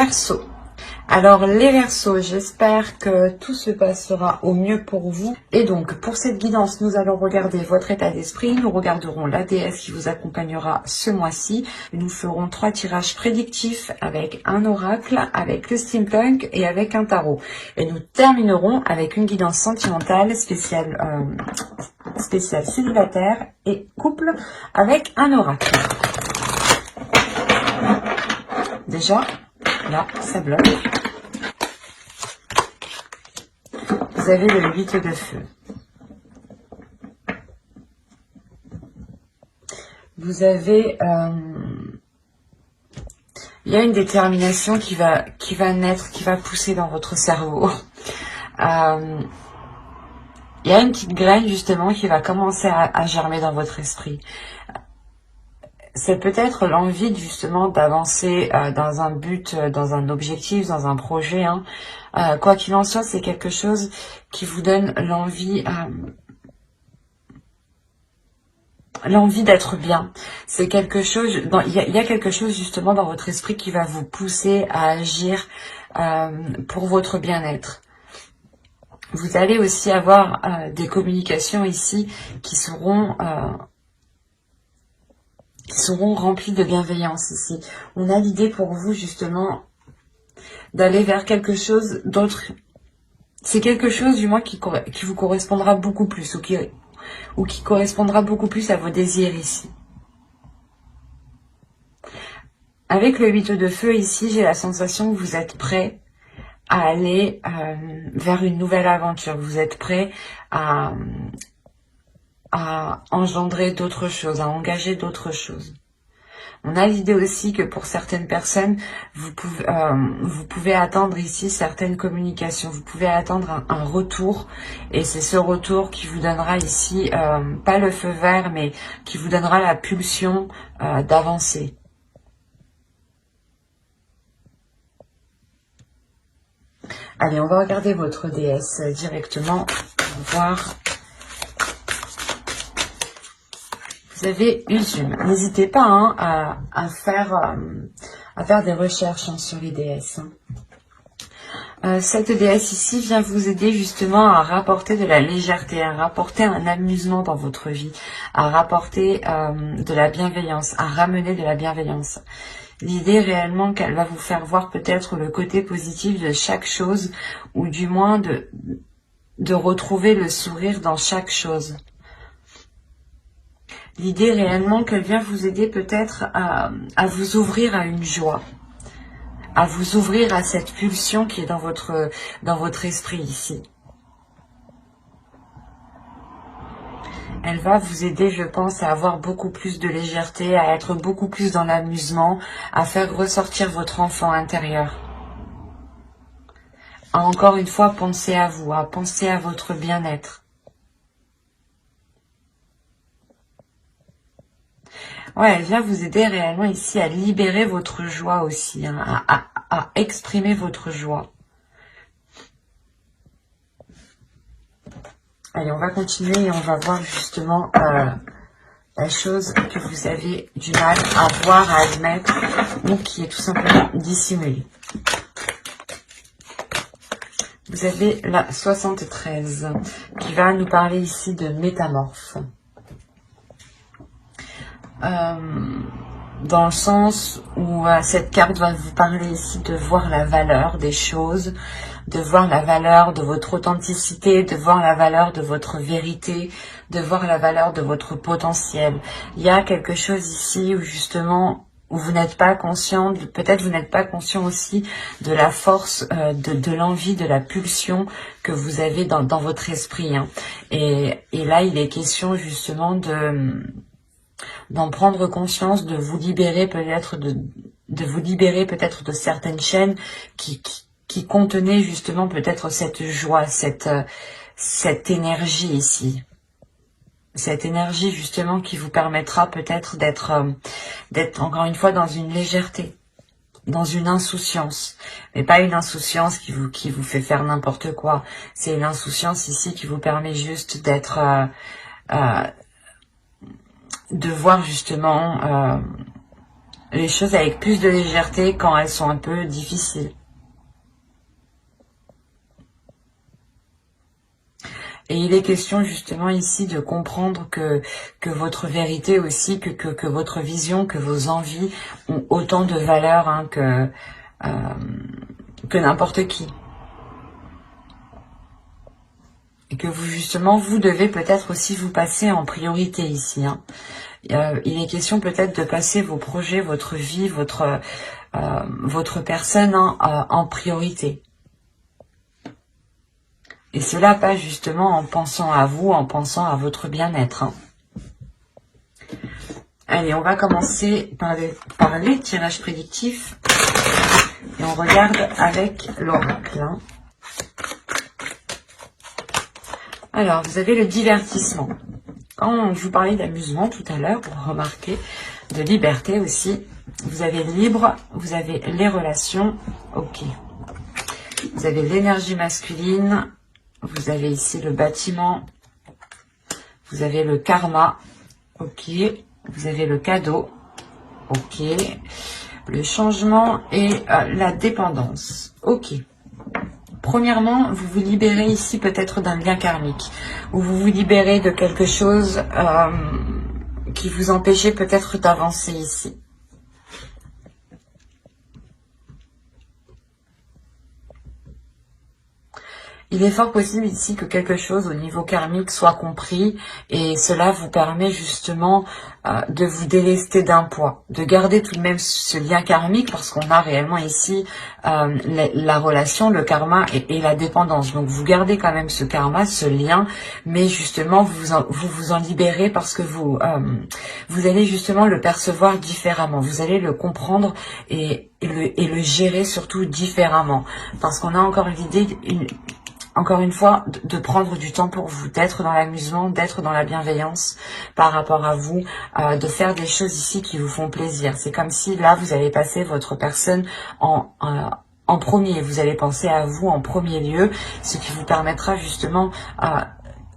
Verseaux. Alors les Verseaux, j'espère que tout se passera au mieux pour vous. Et donc pour cette guidance, nous allons regarder votre état d'esprit. Nous regarderons la déesse qui vous accompagnera ce mois-ci. Nous ferons 3 tirages prédictifs avec un oracle, avec le steampunk et avec un tarot. Et nous terminerons avec une guidance sentimentale spéciale célibataire et couple avec un oracle. Déjà, là, ça bloque. Vous avez le 8 de feu. Vous avez... il y a une détermination qui va naître, qui va pousser dans votre cerveau. Il y a une petite graine, justement, qui va commencer à germer dans votre esprit. C'est peut-être l'envie, justement, d'avancer dans un but, dans un objectif, dans un projet. Hein. Quoi qu'il en soit, c'est quelque chose qui vous donne l'envie d'être bien. C'est quelque chose, il y a quelque chose, justement, dans votre esprit qui va vous pousser à agir pour votre bien-être. Vous allez aussi avoir des communications ici qui seront remplies de bienveillance ici. On a l'idée pour vous justement d'aller vers quelque chose d'autre. C'est quelque chose du moins qui vous correspondra beaucoup plus ou qui correspondra beaucoup plus à vos désirs ici. Avec le 8 de feu ici, j'ai la sensation que vous êtes prêt à aller vers une nouvelle aventure. Vous êtes prêt à engendrer d'autres choses, à engager d'autres choses. On a l'idée aussi que pour certaines personnes, vous pouvez attendre ici certaines communications. Vous pouvez attendre un retour. Et c'est ce retour qui vous donnera ici, pas le feu vert, mais qui vous donnera la pulsion d'avancer. Allez, on va regarder votre déesse directement pour voir. Vous avez Usume. N'hésitez pas hein, à faire des recherches hein, sur les déesses. Cette déesse ici vient vous aider justement à rapporter de la légèreté, à rapporter un amusement dans votre vie, à rapporter de la bienveillance, à ramener de la bienveillance. L'idée réellement qu'elle va vous faire voir peut-être le côté positif de chaque chose, ou du moins de retrouver le sourire dans chaque chose. L'idée réellement qu'elle vient vous aider peut-être à vous ouvrir à une joie, à vous ouvrir à cette pulsion qui est dans votre esprit ici. Elle va vous aider, je pense, à avoir beaucoup plus de légèreté, à être beaucoup plus dans l'amusement, à faire ressortir votre enfant intérieur. À encore une fois penser à vous, à penser à votre bien-être. Ouais, elle vient vous aider réellement ici à libérer votre joie aussi, hein, à exprimer votre joie. Allez, on va continuer et on va voir justement la chose que vous avez du mal à voir, à admettre, ou qui est tout simplement dissimulée. Vous avez la 73 qui va nous parler ici de métamorphe. Dans le sens où cette carte va vous parler ici de voir la valeur des choses, de voir la valeur de votre authenticité, de voir la valeur de votre vérité, de voir la valeur de votre potentiel. Il y a quelque chose ici où justement, où vous n'êtes pas conscient, peut-être vous n'êtes pas conscient aussi de la force, de l'envie, de la pulsion que vous avez dans votre esprit. Hein. Et là, il est question justement d'en prendre conscience, de vous libérer peut-être de certaines chaînes qui contenaient justement peut-être cette joie, cette énergie ici. Cette énergie justement qui vous permettra peut-être d'être encore une fois dans une légèreté, dans une insouciance. Mais pas une insouciance qui vous fait faire n'importe quoi. C'est une insouciance ici qui vous permet juste d'être... de voir justement les choses avec plus de légèreté quand elles sont un peu difficiles. Et il est question justement ici de comprendre que votre vérité aussi, que votre vision, que vos envies ont autant de valeur hein, que n'importe qui. Et que vous justement, vous devez peut-être aussi vous passer en priorité ici. Hein. Il est question peut-être de passer vos projets, votre vie, votre personne hein, en priorité. Et cela passe justement en pensant à vous, en pensant à votre bien-être. Hein. Allez, on va commencer par les tirages prédictifs. Et on regarde avec l'oracle. Hein. Alors, vous avez le divertissement. Quand je vous parlais d'amusement tout à l'heure, pour remarquer, de liberté aussi, vous avez libre, vous avez les relations, ok. Vous avez l'énergie masculine, vous avez ici le bâtiment, vous avez le karma, ok. Vous avez le cadeau, ok. Le changement et la dépendance, ok. Premièrement, vous vous libérez ici peut-être d'un lien karmique, ou vous vous libérez de quelque chose qui vous empêchait peut-être d'avancer ici. Il est fort possible ici que quelque chose au niveau karmique soit compris et cela vous permet justement de vous délester d'un poids, de garder tout de même ce lien karmique parce qu'on a réellement ici la relation, le karma et la dépendance. Donc vous gardez quand même ce karma, ce lien, mais justement vous vous en libérez parce que vous allez justement le percevoir différemment, vous allez le comprendre et le gérer surtout différemment parce qu'on a encore l'idée encore une fois, de prendre du temps pour vous, d'être dans l'amusement, d'être dans la bienveillance par rapport à vous, de faire des choses ici qui vous font plaisir. C'est comme si là, vous allez passer votre personne en premier. Vous allez penser à vous en premier lieu, ce qui vous permettra justement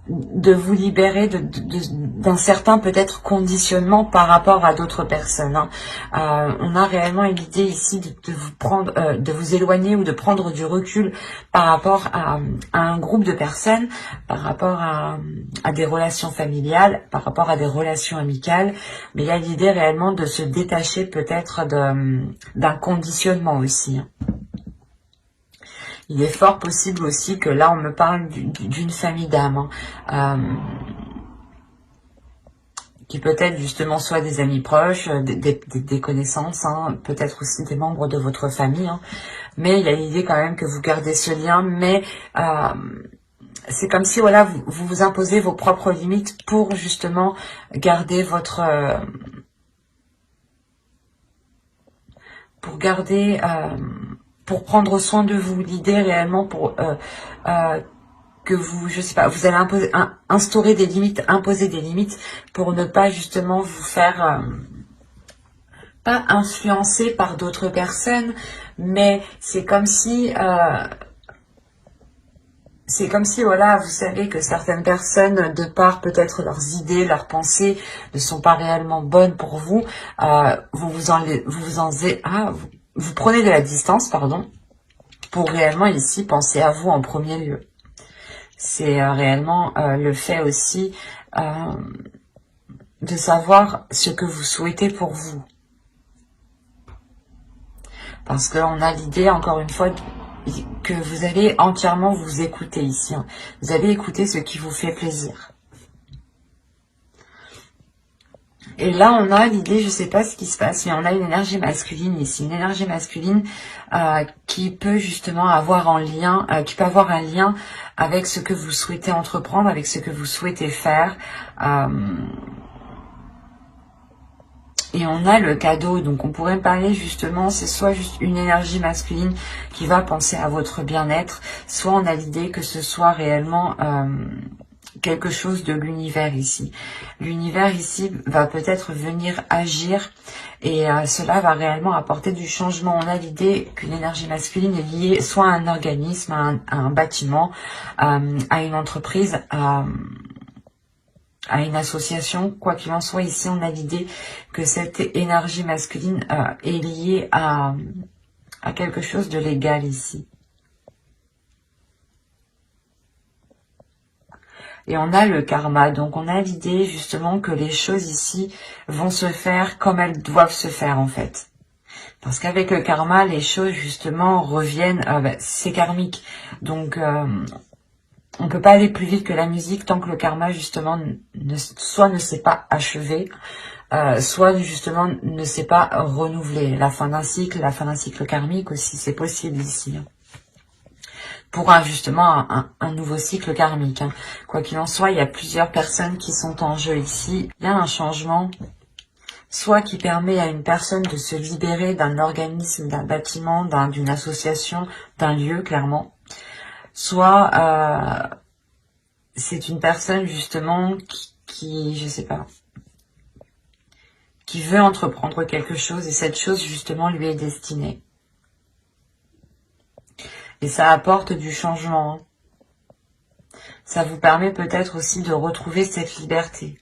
de vous libérer d'un certain peut-être conditionnement par rapport à d'autres personnes. Hein. On a réellement l'idée ici de vous prendre, de vous éloigner ou de prendre du recul par rapport à un groupe de personnes, par rapport à des relations familiales, par rapport à des relations amicales. Mais il y a l'idée réellement de se détacher peut-être d'un conditionnement aussi. Hein. Il est fort possible aussi que là, on me parle d'une famille d'âmes, hein, qui peut-être justement soit des amis proches, des connaissances, hein, peut-être aussi des membres de votre famille. Hein, mais il y a l'idée quand même que vous gardez ce lien, mais c'est comme si voilà, vous imposez vos propres limites pour justement garder votre... pour prendre soin de vous, l'idée réellement pour que vous, je sais pas, vous allez instaurer des limites, imposer des limites pour ne pas justement vous faire pas influencer par d'autres personnes, mais c'est comme si voilà, vous savez que certaines personnes, de par peut-être leurs idées, leurs pensées, ne sont pas réellement bonnes pour vous, vous prenez de la distance, pardon, pour réellement ici penser à vous en premier lieu. C'est réellement le fait aussi de savoir ce que vous souhaitez pour vous. Parce qu'on a l'idée, encore une fois, que vous allez entièrement vous écouter ici. Hein. Vous allez écouter ce qui vous fait plaisir. Et là, on a l'idée, je ne sais pas ce qui se passe, mais on a une énergie masculine ici. Une énergie masculine qui peut justement avoir un lien, avec ce que vous souhaitez entreprendre, avec ce que vous souhaitez faire. Et on a le cadeau, donc on pourrait parler justement, c'est soit juste une énergie masculine qui va penser à votre bien-être, soit on a l'idée que ce soit réellement... quelque chose de l'univers ici. L'univers ici va peut-être venir agir et cela va réellement apporter du changement. On a l'idée qu'une énergie masculine est liée soit à un organisme, à un bâtiment, à une entreprise, à une association. Quoi qu'il en soit, ici, on a l'idée que cette énergie masculine est liée à quelque chose de légal ici. Et on a le karma, donc on a l'idée justement que les choses ici vont se faire comme elles doivent se faire en fait. Parce qu'avec le karma, les choses justement reviennent, c'est karmique. Donc on peut pas aller plus vite que la musique tant que le karma justement soit ne s'est pas achevé, soit justement ne s'est pas renouvelé. La fin d'un cycle karmique aussi, c'est possible ici. Pour justement un nouveau cycle karmique. Quoi qu'il en soit, il y a plusieurs personnes qui sont en jeu ici. Il y a un changement, soit qui permet à une personne de se libérer d'un organisme, d'un bâtiment, d'une association, d'un lieu, clairement. Soit c'est une personne justement qui, je sais pas, qui veut entreprendre quelque chose et cette chose justement lui est destinée. Et ça apporte du changement. Ça vous permet peut-être aussi de retrouver cette liberté.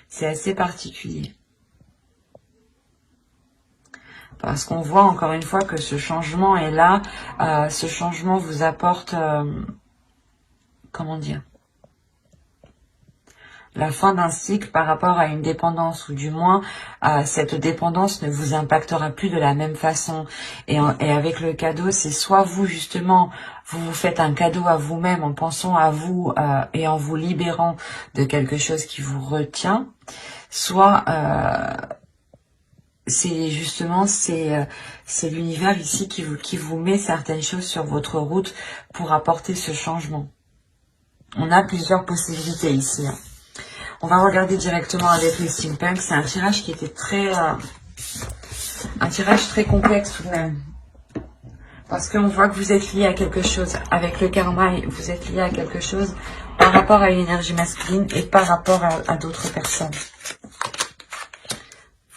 C'est assez particulier. Parce qu'on voit encore une fois que ce changement est là. Ce changement vous apporte, comment dire, la fin d'un cycle par rapport à une dépendance, ou du moins cette dépendance ne vous impactera plus de la même façon. Et avec le cadeau, c'est soit vous justement, vous faites un cadeau à vous-même en pensant à vous et en vous libérant de quelque chose qui vous retient, soit c'est justement c'est l'univers ici qui vous met certaines choses sur votre route pour apporter ce changement. On a plusieurs possibilités ici. On va regarder directement avec le steampunk. C'est un tirage qui était très... un tirage très complexe tout de même. Parce qu'on voit que vous êtes lié à quelque chose. Avec le karma, vous êtes lié à quelque chose par rapport à une énergie masculine et par rapport à d'autres personnes.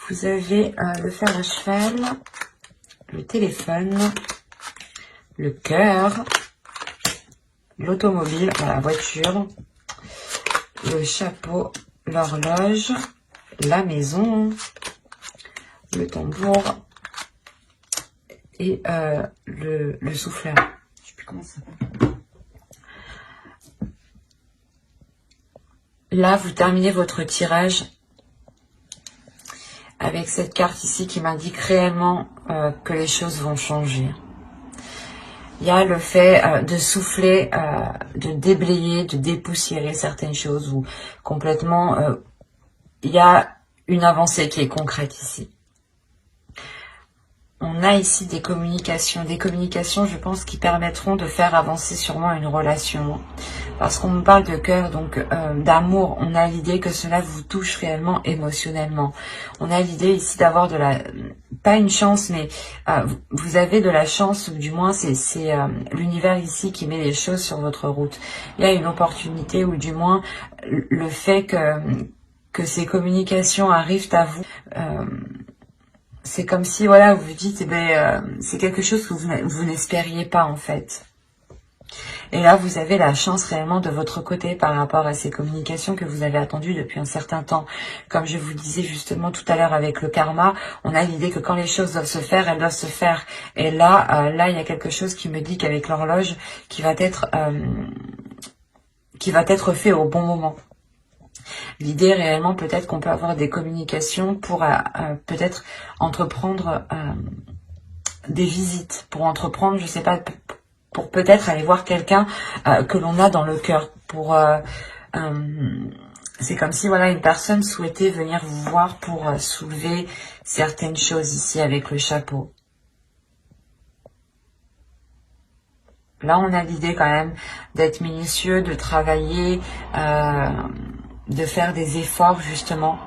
Vous avez le fer à cheval, le téléphone, le cœur, l'automobile, la voiture, le chapeau, l'horloge, la maison, le tambour et le souffleur. Je sais plus comment ça s'appelle. Là, vous terminez votre tirage avec cette carte ici qui m'indique réellement que les choses vont changer. Il y a le fait de souffler, de déblayer, de dépoussiérer certaines choses ou complètement... il y a une avancée qui est concrète ici. On a ici des communications, je pense, qui permettront de faire avancer sûrement une relation. Parce qu'on me parle de cœur, donc d'amour, on a l'idée que cela vous touche réellement émotionnellement. On a l'idée ici d'avoir de la... pas une chance, mais vous avez de la chance, ou du moins c'est l'univers ici qui met les choses sur votre route. Il y a une opportunité, ou du moins le fait que ces communications arrivent à vous... c'est comme si, voilà, vous vous dites, eh ben, c'est quelque chose que vous n'espériez pas, en fait. Et là, vous avez la chance réellement de votre côté par rapport à ces communications que vous avez attendues depuis un certain temps. Comme je vous disais justement tout à l'heure avec le karma, on a l'idée que quand les choses doivent se faire, elles doivent se faire. Et là, il y a quelque chose qui me dit qu'avec l'horloge, qui va être fait au bon moment. L'idée réellement, peut-être qu'on peut avoir des communications pour peut-être entreprendre des visites, pour entreprendre, je sais pas, pour peut-être aller voir quelqu'un que l'on a dans le cœur. C'est comme si, voilà, une personne souhaitait venir vous voir pour soulever certaines choses ici avec le chapeau. Là, on a l'idée quand même d'être minutieux, de travailler, de faire des efforts justement.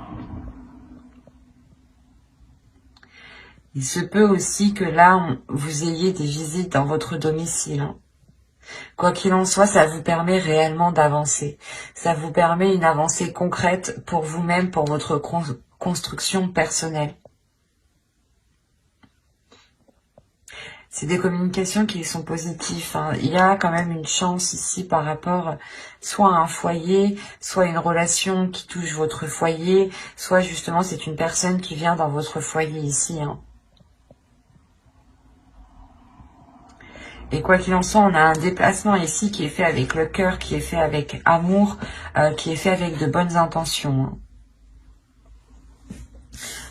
Il se peut aussi que là, vous ayez des visites dans votre domicile. Quoi qu'il en soit, ça vous permet réellement d'avancer. Ça vous permet une avancée concrète pour vous-même, pour votre construction personnelle. C'est des communications qui sont positives. Hein. Il y a quand même une chance ici par rapport soit à un foyer, soit une relation qui touche votre foyer, soit justement c'est une personne qui vient dans votre foyer ici. Hein. Et quoi qu'il en soit, on a un déplacement ici qui est fait avec le cœur, qui est fait avec amour, qui est fait avec de bonnes intentions. Hein.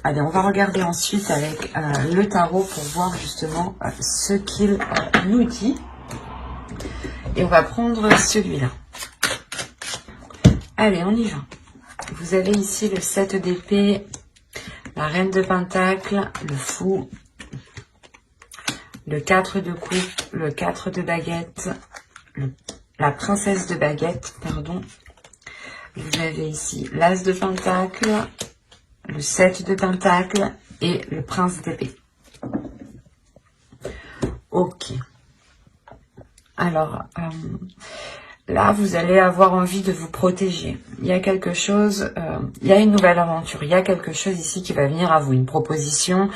Allez, on va regarder ensuite avec le tarot pour voir justement ce qu'il nous dit. Et on va prendre celui-là. Allez, on y va. Vous avez ici le 7 d'épée, la reine de pentacle, le fou, le 4 de coupe, le 4 de baguette, la princesse de baguette, pardon. Vous avez ici l'as de pentacle, le 7 de pentacle et le prince d'épée. Ok. Alors, là, vous allez avoir envie de vous protéger. Il y a quelque chose, il y a une nouvelle aventure. Il y a quelque chose ici qui va venir à vous, une proposition,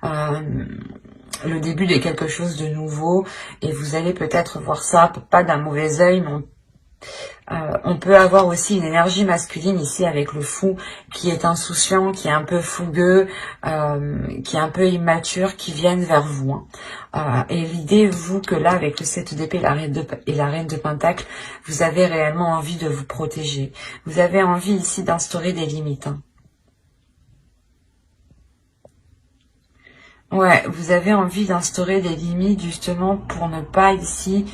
le début de quelque chose de nouveau. Et vous allez peut-être voir ça, pas d'un mauvais œil, mais on peut avoir aussi une énergie masculine ici avec le fou qui est insouciant, qui est un peu fougueux, qui est un peu immature, qui viennent vers vous. Hein. Et l'idée, vous, que là, avec le 7 d'épée et la reine de pentacle, vous avez réellement envie de vous protéger. Vous avez envie ici d'instaurer des limites. Hein. Ouais, vous avez envie d'instaurer des limites justement pour ne pas ici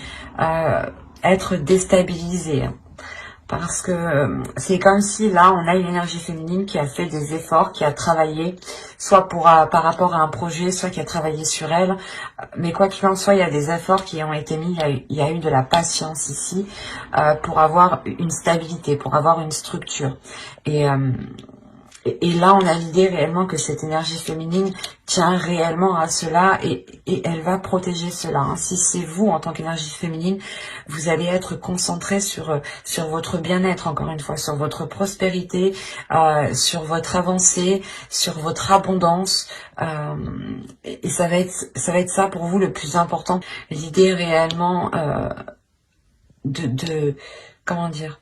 être déstabilisé. Hein. Parce que c'est comme si là, on a une énergie féminine qui a fait des efforts, qui a travaillé, soit par rapport à un projet, soit qui a travaillé sur elle. Mais quoi qu'il en soit, il y a des efforts qui ont été mis, il y a eu de la patience ici pour avoir une stabilité, pour avoir une structure. Et là, on a l'idée réellement que cette énergie féminine tient réellement à cela et elle va protéger cela. Hein. Si c'est vous, en tant qu'énergie féminine, vous allez être concentré sur votre bien-être, encore une fois, sur votre prospérité, sur votre avancée, sur votre abondance. Et ça va être ça pour vous le plus important. L'idée réellement comment dire,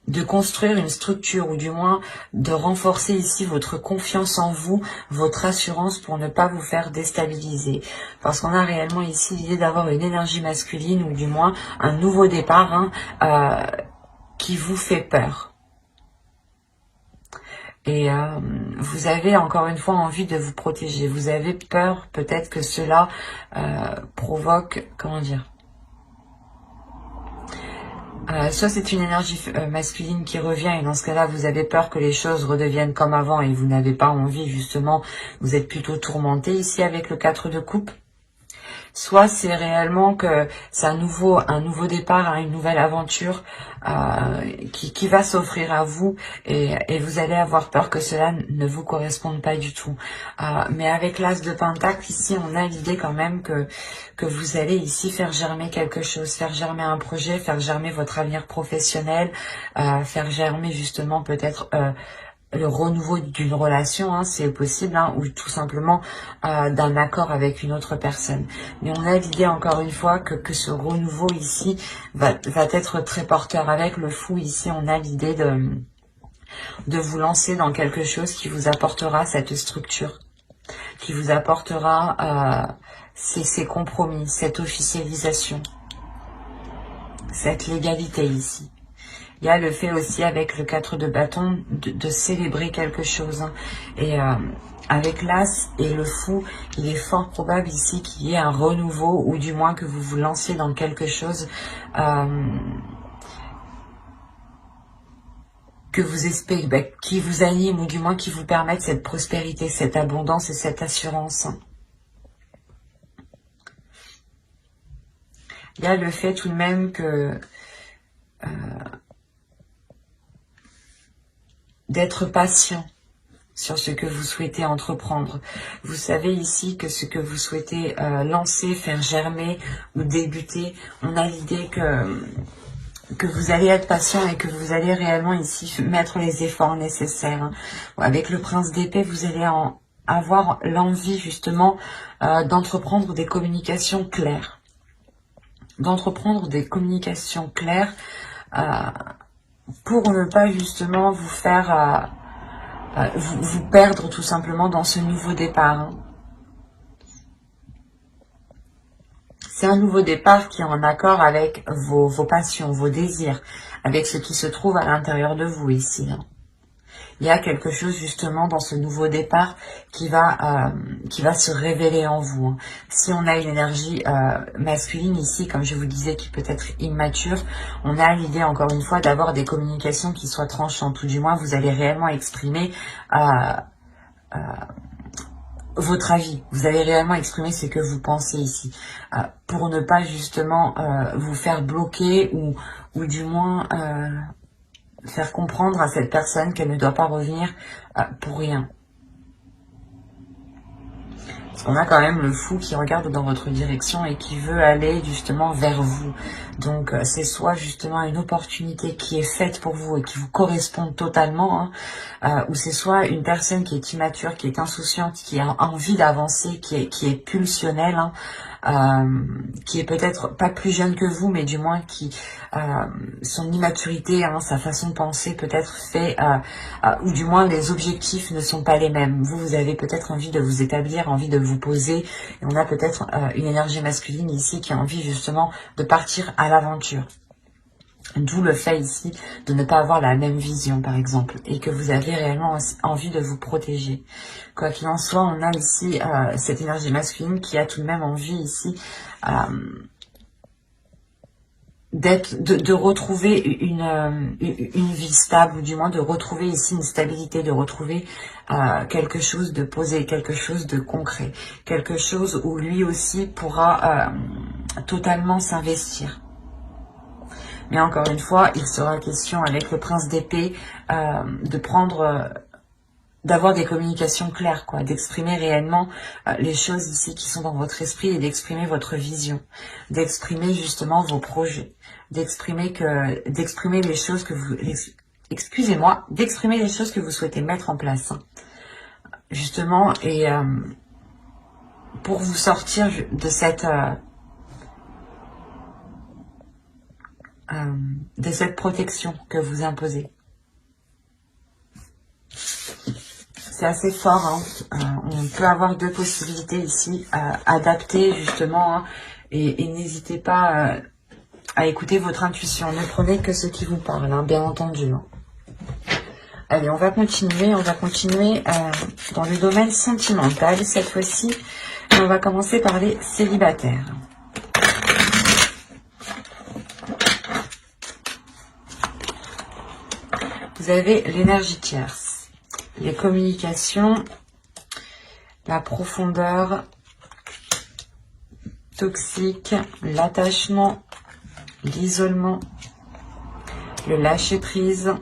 de construire une structure ou du moins de renforcer ici votre confiance en vous, votre assurance pour ne pas vous faire déstabiliser. Parce qu'on a réellement ici l'idée d'avoir une énergie masculine ou du moins un nouveau départ qui vous fait peur. Et vous avez encore une fois envie de vous protéger. Vous avez peur peut-être que cela provoque, comment dire, soit c'est une énergie masculine qui revient et dans ce cas-là, vous avez peur que les choses redeviennent comme avant et vous n'avez pas envie, justement, vous êtes plutôt tourmenté ici avec le 4 de coupe. Soit c'est réellement que c'est un nouveau départ, une nouvelle aventure qui va s'offrir à vous et vous allez avoir peur que cela ne vous corresponde pas du tout. Mais avec l'as de pentacle, ici, on a l'idée quand même que vous allez ici faire germer quelque chose, faire germer un projet, faire germer votre avenir professionnel, faire germer justement peut-être le renouveau d'une relation, hein, c'est possible, hein, ou tout simplement d'un accord avec une autre personne. Mais on a l'idée encore une fois que ce renouveau ici va être très porteur. Avec le fou ici, on a l'idée de vous lancer dans quelque chose qui vous apportera cette structure, qui vous apportera ces compromis, cette officialisation, cette légalité ici. Il y a le fait aussi avec le 4 de bâton de célébrer quelque chose. Hein. Et avec l'as et le fou, il est fort probable ici qu'il y ait un renouveau ou du moins que vous vous lanciez dans quelque chose que vous espérez, qui vous anime ou du moins qui vous permette cette prospérité, cette abondance et cette assurance. Hein. Il y a le fait tout de même que d'être patient sur ce que vous souhaitez entreprendre. Vous savez ici que ce que vous souhaitez lancer, faire germer ou débuter, on a l'idée que vous allez être patient et que vous allez réellement ici mettre les efforts nécessaires. Hein. Avec le prince d'épée, vous allez avoir l'envie justement d'entreprendre des communications claires. D'entreprendre des communications claires pour ne pas justement vous faire vous perdre tout simplement dans ce nouveau départ. Hein. C'est un nouveau départ qui est en accord avec vos passions, vos désirs, avec ce qui se trouve à l'intérieur de vous ici. Hein. Il y a quelque chose justement dans ce nouveau départ qui va se révéler en vous. Hein. Si on a une énergie masculine ici, comme je vous disais, qui peut être immature, on a l'idée encore une fois d'avoir des communications qui soient tranchantes, ou du moins vous allez réellement exprimer votre avis. Vous allez réellement exprimer ce que vous pensez ici, pour ne pas justement vous faire bloquer ou du moins faire comprendre à cette personne qu'elle ne doit pas revenir pour rien. Parce qu'on a quand même le fou qui regarde dans votre direction et qui veut aller justement vers vous. Donc c'est soit justement une opportunité qui est faite pour vous et qui vous correspond totalement, hein, ou c'est soit une personne qui est immature, qui est insouciante, qui a envie d'avancer, qui est pulsionnelle, hein, qui est peut-être pas plus jeune que vous, mais du moins qui son immaturité, hein, sa façon de penser peut-être fait, ou du moins les objectifs ne sont pas les mêmes. Vous avez peut-être envie de vous établir, envie de vous poser, et on a peut-être une énergie masculine ici qui a envie justement de partir à l'aventure. D'où le fait ici de ne pas avoir la même vision, par exemple, et que vous avez réellement envie de vous protéger. Quoi qu'il en soit, on a ici cette énergie masculine qui a tout de même envie ici de retrouver une vie stable, ou du moins de retrouver ici une stabilité, de retrouver quelque chose de posé, quelque chose de concret, quelque chose où lui aussi pourra totalement s'investir. Mais encore une fois, il sera question avec le prince d'épée d'avoir des communications claires, quoi, d'exprimer réellement les choses ici qui sont dans votre esprit et d'exprimer votre vision, d'exprimer justement vos projets, d'exprimer les choses que vous, excusez-moi, d'exprimer les choses que vous souhaitez mettre en place, hein, justement, et pour vous sortir de cette protection que vous imposez. C'est assez fort, hein. On peut avoir deux possibilités ici, adapter justement, hein, et n'hésitez pas à écouter votre intuition. Ne prenez que ce qui vous parle, hein, bien entendu. Hein. Allez, on va continuer dans le domaine sentimental cette fois-ci. On va commencer par les célibataires. Vous avez l'énergie tierce, les communications, la profondeur, toxique, l'attachement, l'isolement, le lâcher-prise,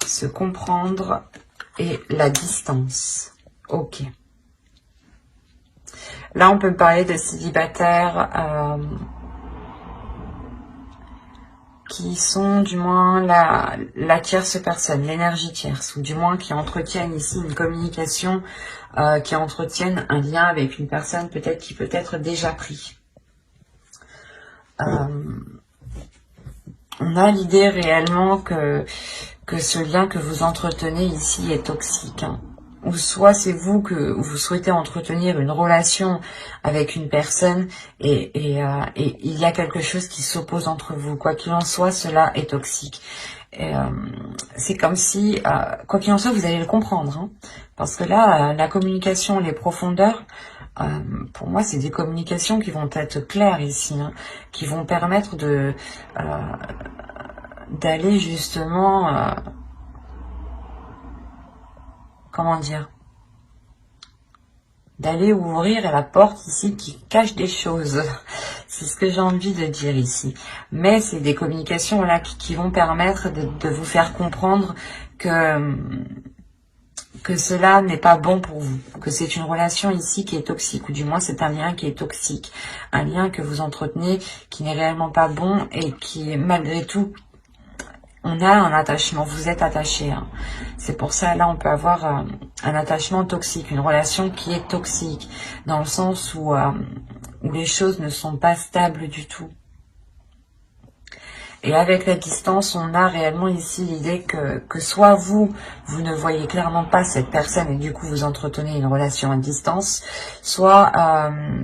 se comprendre et la distance. Ok. Là, on peut parler de célibataires qui sont du moins la tierce personne, l'énergie tierce, ou du moins qui entretiennent ici une communication, qui entretiennent un lien avec une personne peut-être qui peut être déjà pris. On a l'idée réellement que ce lien que vous entretenez ici est toxique, hein. Ou soit c'est vous que vous souhaitez entretenir une relation avec une personne et il y a quelque chose qui s'oppose entre vous. Quoi qu'il en soit, cela est toxique. C'est comme si, quoi qu'il en soit, vous allez le comprendre, hein, parce que là, la communication, les profondeurs, pour moi, c'est des communications qui vont être claires ici, hein, qui vont permettre d'aller justement... comment dire, d'aller ouvrir la porte ici qui cache des choses. C'est ce que j'ai envie de dire ici. Mais c'est des communications là qui vont permettre de vous faire comprendre que cela n'est pas bon pour vous, que c'est une relation ici qui est toxique, ou du moins c'est un lien qui est toxique, un lien que vous entretenez qui n'est réellement pas bon et qui malgré tout on a un attachement, vous êtes attaché. Hein. C'est pour ça, là, on peut avoir un attachement toxique, une relation qui est toxique, dans le sens où les choses ne sont pas stables du tout. Et avec la distance, on a réellement ici l'idée que soit vous ne voyez clairement pas cette personne et du coup vous entretenez une relation à distance, soit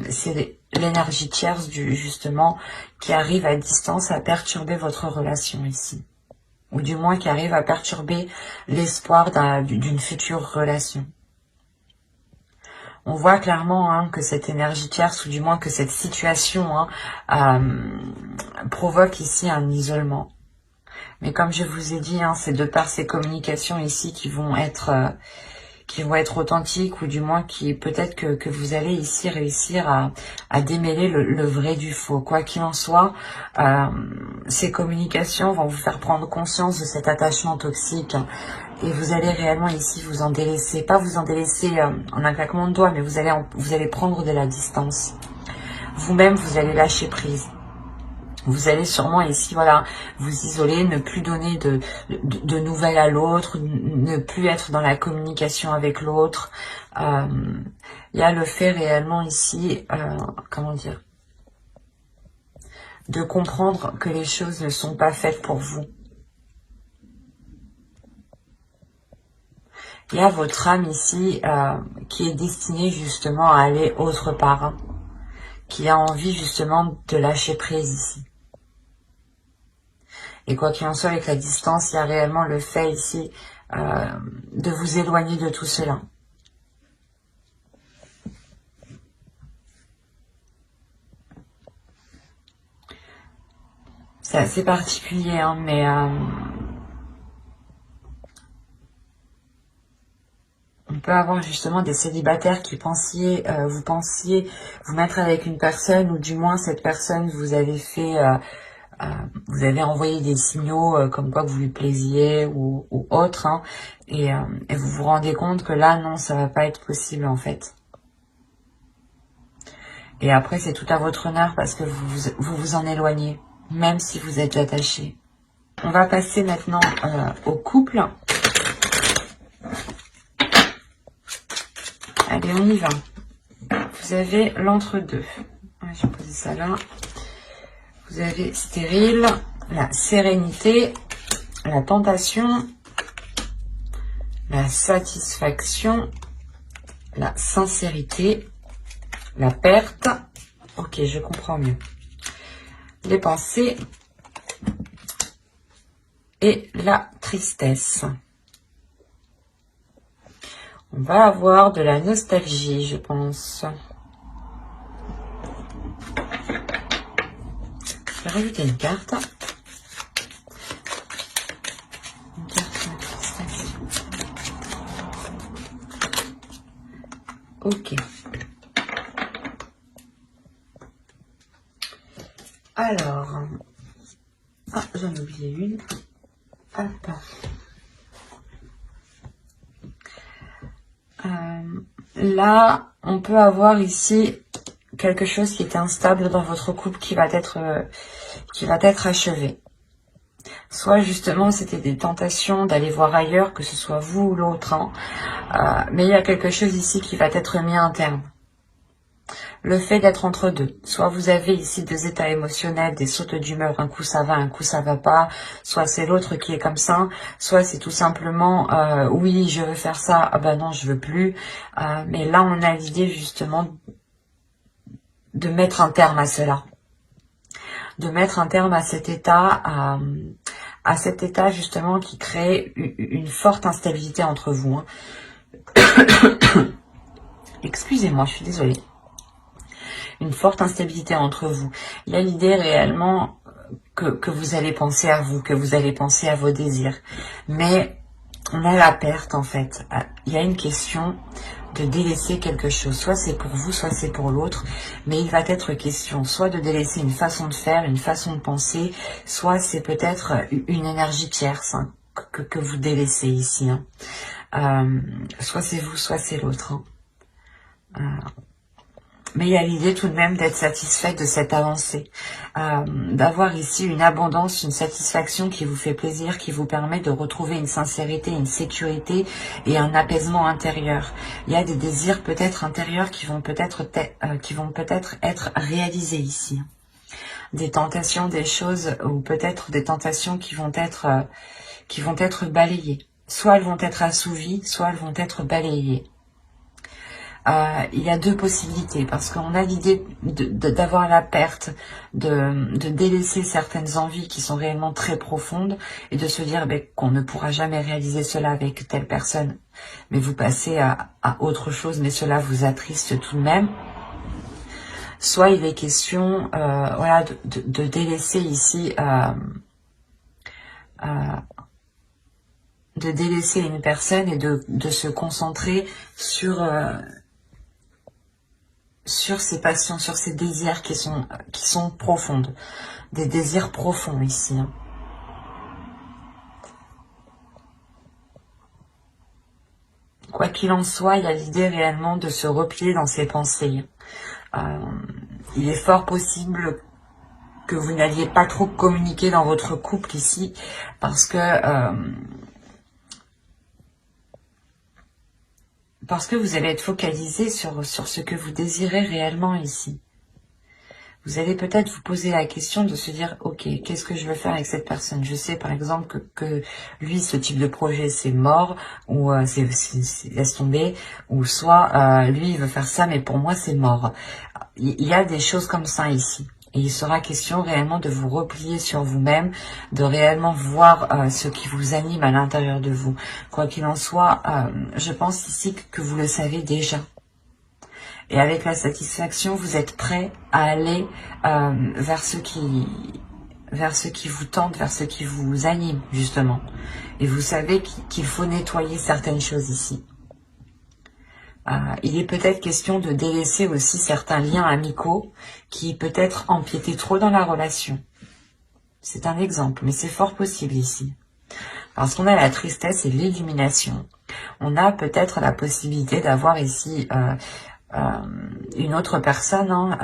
c'est l'énergie tierce justement qui arrive à distance à perturber votre relation ici. Ou du moins qui arrive à perturber l'espoir d'une future relation. On voit clairement hein, que cette énergie tierce, ou du moins que cette situation hein, provoque ici un isolement. Mais comme je vous ai dit, hein, c'est de par ces communications ici qui vont être authentiques, ou du moins qui peut-être que vous allez ici réussir à démêler le vrai du faux. Quoi qu'il en soit, ces communications vont vous faire prendre conscience de cet attachement toxique. Et vous allez réellement ici vous en délaisser. Pas vous en délaisser en un claquement de doigts, mais vous allez prendre de la distance. Vous-même, vous allez lâcher prise. Vous allez sûrement ici, voilà, vous isoler, ne plus donner de nouvelles à l'autre, ne plus être dans la communication avec l'autre. Il y a le fait réellement ici, comment dire, de comprendre que les choses ne sont pas faites pour vous. Il y a votre âme ici qui est destinée justement à aller autre part, hein, qui a envie justement de lâcher prise ici. Et quoi qu'il en soit, avec la distance, il y a réellement le fait ici de vous éloigner de tout cela. C'est assez particulier, hein, mais on peut avoir justement des célibataires qui vous pensiez vous mettre avec une personne, ou du moins cette personne vous avez fait... vous avez envoyé des signaux comme quoi que vous lui plaisiez ou autre, hein, et vous vous rendez compte que là, non, ça va pas être possible en fait. Et après, c'est tout à votre honneur parce que vous en éloignez, même si vous êtes attaché. On va passer maintenant au couple. Allez, on y va. Vous avez l'entre-deux. Je vais poser ça là. Vous avez stérile, la sérénité, la tentation, la satisfaction, la sincérité, la perte. Ok, je comprends mieux. Les pensées et la tristesse. On va avoir de la nostalgie, je pense. Je vais rajouter une carte. Une carte de tristesse. Ok. Alors. Ah, j'en ai oublié une. Hop. Là, on peut avoir ici quelque chose qui est instable dans votre couple qui va être achevé. Soit justement c'était des tentations d'aller voir ailleurs, que ce soit vous ou l'autre, hein. Mais il y a quelque chose ici qui va être mis un terme. Le fait d'être entre deux. Soit vous avez ici deux états émotionnels, des sautes d'humeur, un coup ça va, un coup ça va pas. Soit c'est l'autre qui est comme ça. Soit c'est tout simplement, oui, je veux faire ça, ah ben non, je veux plus. Mais là, on a l'idée justement de mettre un terme à cela. De mettre un terme à cet état, à cet état justement qui crée une forte instabilité entre vous. Hein. Excusez-moi, je suis désolée. Une forte instabilité entre vous. Il y a l'idée réellement que vous allez penser à vous, que vous allez penser à vos désirs. Mais on a la perte en fait. Il y a une question de délaisser quelque chose. Soit c'est pour vous, soit c'est pour l'autre. Mais il va être question soit de délaisser une façon de faire, une façon de penser, soit c'est peut-être une énergie tierce hein, que vous délaissez ici. Hein. Soit c'est vous, soit c'est l'autre. Hein. Mais il y a l'idée tout de même d'être satisfait de cette avancée, d'avoir ici une abondance, une satisfaction qui vous fait plaisir, qui vous permet de retrouver une sincérité, une sécurité et un apaisement intérieur. Il y a des désirs peut-être intérieurs qui vont peut-être être réalisés ici. Des tentations, des choses, ou peut-être des tentations qui vont être balayées. Soit elles vont être assouvies, soit elles vont être balayées. Il y a deux possibilités, parce qu'on a l'idée d'avoir la perte, de délaisser certaines envies qui sont réellement très profondes, et de se dire qu'on ne pourra jamais réaliser cela avec telle personne, mais vous passez à autre chose, mais cela vous attriste tout de même. Soit il est question voilà, de délaisser ici, de délaisser une personne et de se concentrer sur ces passions, sur ces désirs qui sont profondes, des désirs profonds ici. Quoi qu'il en soit, il y a l'idée réellement de se replier dans ses pensées. Il est fort possible que vous n'alliez pas trop communiquer dans votre couple ici, parce que vous allez être focalisé sur ce que vous désirez réellement ici. Vous allez peut-être vous poser la question de se dire, ok, qu'est-ce que je veux faire avec cette personne? Je sais par exemple que lui, ce type de projet, c'est mort, ou laisse tomber, ou soit lui, il veut faire ça, mais pour moi, c'est mort. Il y a des choses comme ça ici. Et il sera question réellement de vous replier sur vous-même, de réellement voir ce qui vous anime à l'intérieur de vous. Quoi qu'il en soit, je pense ici que vous le savez déjà. Et avec la satisfaction, vous êtes prêt à aller vers ce qui vous tente, vers ce qui vous anime, justement. Et vous savez qu'il faut nettoyer certaines choses ici. Il est peut-être question de délaisser aussi certains liens amicaux qui peut-être empiétaient trop dans la relation. C'est un exemple, mais c'est fort possible ici. Parce qu'on a la tristesse et l'illumination. On a peut-être la possibilité d'avoir ici une autre personne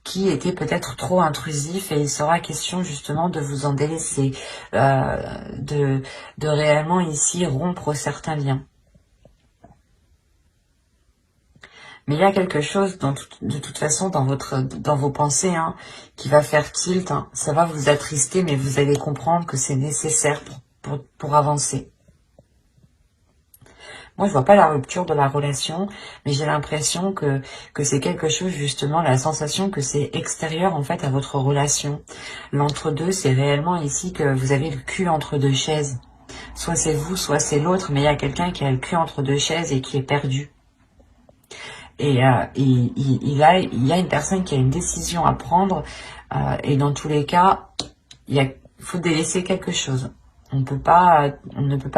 qui était peut-être trop intrusif, et il sera question justement de vous en délaisser, de réellement ici rompre certains liens. Mais il y a quelque chose, de toute façon, dans vos pensées, qui va faire tilt. Ça va vous attrister, mais vous allez comprendre que c'est nécessaire pour avancer. Moi, je vois pas la rupture de la relation, mais j'ai l'impression que c'est quelque chose, justement, la sensation que c'est extérieur, en fait, à votre relation. L'entre-deux, c'est réellement ici que vous avez le cul entre deux chaises. Soit c'est vous, soit c'est l'autre, mais il y a quelqu'un qui a le cul entre deux chaises et qui est perdu. Et il y a une personne qui a une décision à prendre, et dans tous les cas, il faut délaisser quelque chose. On ne peut pas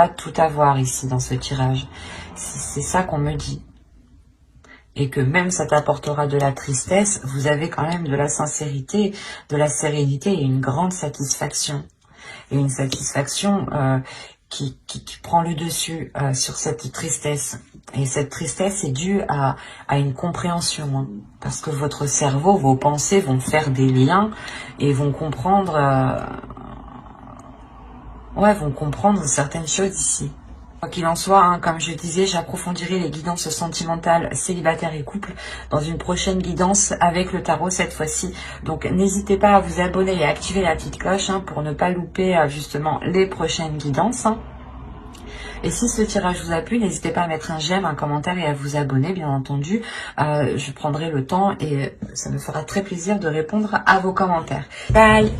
tout avoir ici dans ce tirage. C'est ça qu'on me dit. Et que même ça t'apportera de la tristesse, vous avez quand même de la sincérité, de la sérénité et une grande satisfaction. Et une satisfaction qui prend le dessus sur cette tristesse. Et cette tristesse est due à une compréhension. Parce que votre cerveau, vos pensées vont faire des liens et vont comprendre... vont comprendre certaines choses ici. Quoi qu'il en soit, comme je disais, j'approfondirai les guidances sentimentales, célibataires et couple dans une prochaine guidance avec le tarot cette fois-ci. Donc n'hésitez pas à vous abonner et à activer la petite cloche pour ne pas louper justement les prochaines guidances. Et si ce tirage vous a plu, n'hésitez pas à mettre un j'aime, un commentaire et à vous abonner, bien entendu. Je prendrai le temps et ça me fera très plaisir de répondre à vos commentaires. Bye!